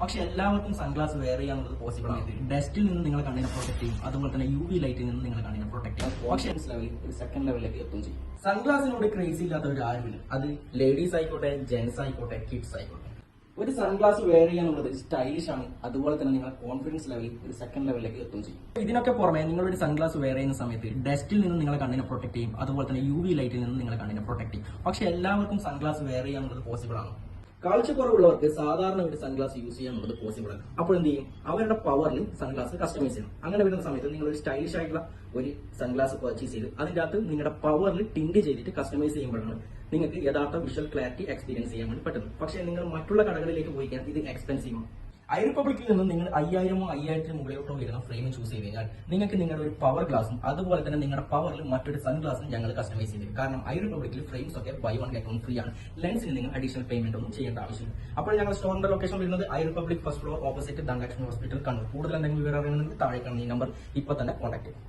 പക്ഷെ എല്ലാവർക്കും sunglass wear ചെയ്യാന്നുള്ളത് പോസിബിൾ ആണ്. ഡസ്റ്റിൽ നിന്ന് നിങ്ങളെ കണ്ണിനെ പ്രൊട്ടക്ട് ചെയ്യും, അതുപോലെ തന്നെ UV ലൈറ്റിൽ നിന്ന് നിങ്ങളെ കണ്ണിനെ പ്രൊട്ടക്ട് ചെയ്യും. പക്ഷേ ലെവലിൽ ഒരു സെക്കൻഡ് ലെവലിലേക്ക് എത്തും ചെയ്യും. സൺഗ്ലാസിനോട് ക്രേസി ഇല്ലാത്തവർ ആരുമില്ല. അത് ലേഡീസ് ആയിക്കോട്ടെ, ജെന്റ്സ് ആയിക്കോട്ടെ, കിഡ്സ് ആയിക്കോട്ടെ. ഒരു സൺഗ്ലാസ് വെയർ ചെയ്യാന്നുള്ളത് സ്റ്റൈലിഷ് ആണ്, അതുപോലെ തന്നെ നിങ്ങളെ കോൺഫിഡൻസ് ലെവലിൽ ഒരു സെക്കൻഡ് ലെവലിലേക്ക് എത്തും ചെയ്യും. ഇതിനൊക്കെ പുറമെ നിങ്ങളൊരു സൺഗ്ലാസ് വെയർ ചെയ്യുന്ന സമയത്ത് ഡസ്റ്റിൽ നിന്ന് നിങ്ങളെ കണ്ണിനെ പ്രൊട്ടക്ട് ചെയ്യും, അതുപോലെ തന്നെ UV ലൈറ്റിൽ നിന്ന് നിങ്ങളെ കണ്ണിനെ പ്രൊട്ടക്ട് ചെയ്യും. പക്ഷെ എല്ലാവർക്കും സൺഗ്ലാസ് വെയർ ചെയ്യാന്നുള്ളത് പോസിബിൾ ആണ്. കാഴ്ചക്കുറവുള്ളവർക്ക് സാധാരണ ഒരു സൺഗ്ലാസ് യൂസ് ചെയ്യാനുള്ളത് പോസിബിൾ അല്ല. അപ്പോൾ എന്ത് ചെയ്യും? അവരുടെ പവറിൽ സൺഗ്ലാസ് കസ്റ്റമൈസ് ചെയ്യണം. അങ്ങനെ വരുന്ന സമയത്ത് നിങ്ങൾ ഒരു സ്റ്റൈലിഷ് ആയിട്ടുള്ള ഒരു സൺഗ്ലാസ് പർച്ചേസ് ചെയ്ത് അതിന്റെ അകത്ത് നിങ്ങളുടെ പവറിൽ ടിൻഡ് ചെയ്തിട്ട് കസ്റ്റമൈസ് ചെയ്യുമ്പോഴാണ് നിങ്ങൾക്ക് യഥാർത്ഥ വിഷ്വൽ ക്ലാരിറ്റി എക്സ്പീരിയൻസ് ചെയ്യാൻ വേണ്ടി പറ്റുന്നത്. പക്ഷേ നിങ്ങൾ മറ്റുള്ള കടകളിലേക്ക് പോയി കഴിഞ്ഞാൽ ഇത് എക്സ്പെൻസീവ് ആണ്. ഐ റിപ്പബ്ലിക്കിൽ നിന്ന് നിങ്ങൾ 5000 5000 മുകളിലോട്ടോ വരുന്ന ഫ്രെയിം ചൂസ് ചെയ്ത് കഴിഞ്ഞാൽ നിങ്ങൾക്ക് നിങ്ങളുടെ ഒരു പവർ ഗ്ലാസും അതുപോലെ തന്നെ നിങ്ങളുടെ പവറിൽ മറ്റൊരു സൺഗ്ലാസും ഞങ്ങൾ കസ്റ്റമൈസ് ചെയ്തു. കാരണം ഐ റിപ്പബ്ലിക്കിൽ ഫ്രെയിംസ് ഒക്കെ buy one get one free ആണ്. ലെൻസിന് നിങ്ങൾ അഡീഷണൽ പേയ്മെന്റ് ഒന്നും ചെയ്യേണ്ട ആവശ്യമില്ല. അപ്പോൾ ഞങ്ങൾ സ്റ്റോറിന്റെ ലൊക്കേഷൻ വരുന്നത് Eye Republic first floor opposite Dhanalakshmi hospital Kannur. കൂടുതൽ എന്തെങ്കിലും വിവരം അറിയണമെങ്കിൽ താഴെ കാണുന്ന ഈ നമ്പർ ഇപ്പൊ തന്നെ കോൺടാക്ട് ചെയ്യും.